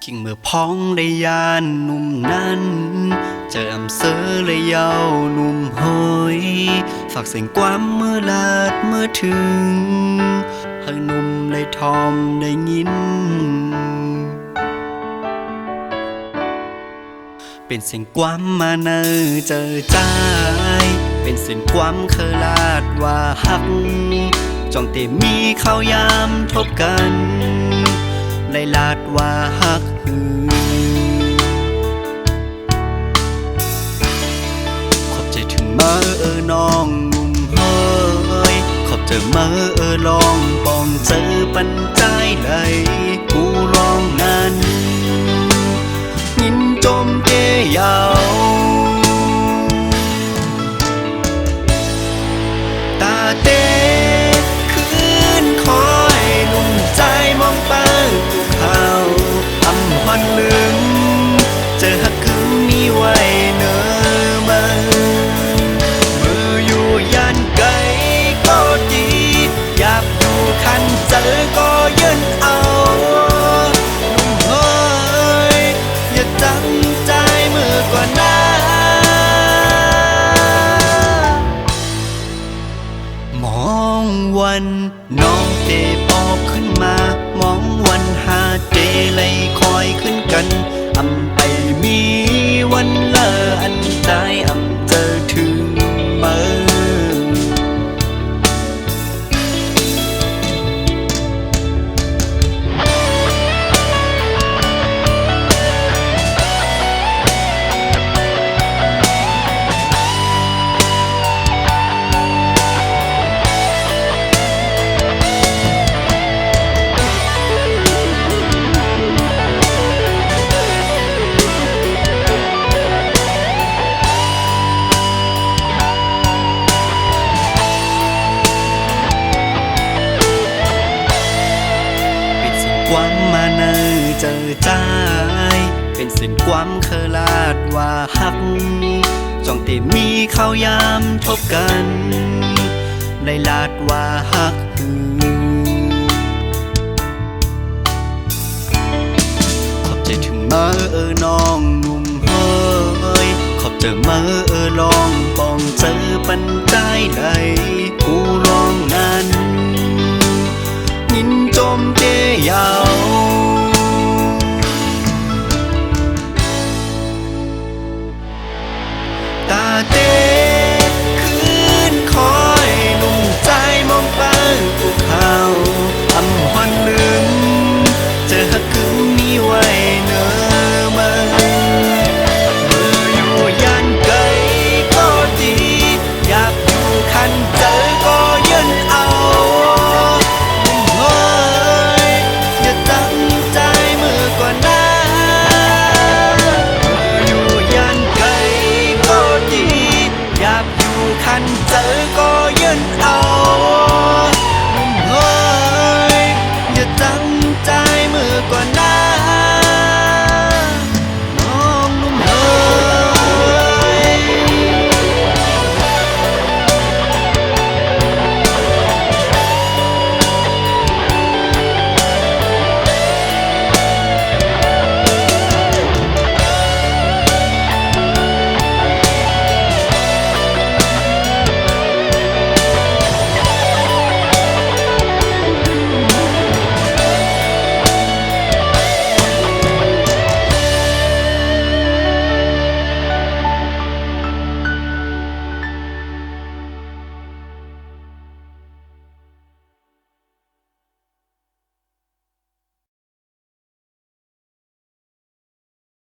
กิ่งเมื่อพ้องได้ยานหนุ่มนั้นเจออำเสอเลยเยาหนุ่มหอยฝากเสียงความเมื่อลาดเมื่อถึงให้หนุ่มเลยทอมได้ยินเป็นเสียงความมาเนอเจอใจเป็นเสียงความเคยลาดว่าฮักจ้องแต่มีเข้ายามทบกันเลยลาดว่าฮักหือขอบใจถึงมาน้องหนุ่มเฮ้ยขอบใจมาลองปองเจอปันใจเลยกูลองนั้นยินจมเกยาวตาเต้คืนคอยหนุ่มใจมองไปภูเขาอำหอนลึงเจอฮักคือมีไว้เนอมามืออยู่ยันไกลก็ดีอยากอยู่คันเจอก็ยืนเอาหนุ่มเฮ้ยอย่าจำใจมือก่อนนะมองวันน้องเตปอบขึ้นมามองวันหาเจเลยคอยขึ้นกันอำไปมีวันเลออันใจอำเจอถึงเมื่อความมาเนอเจอใจเป็นสิ่งความเคยลาดว่าฮักจ้องแต่มีเข้ายามทบกันเลยลาดว่าฮักหือขอบใจถึงมาน้องหนุ่มเฮ้ยขอบใจมาลองปองเจอปันใจเลยกูลองนั้นยินจมเกยาว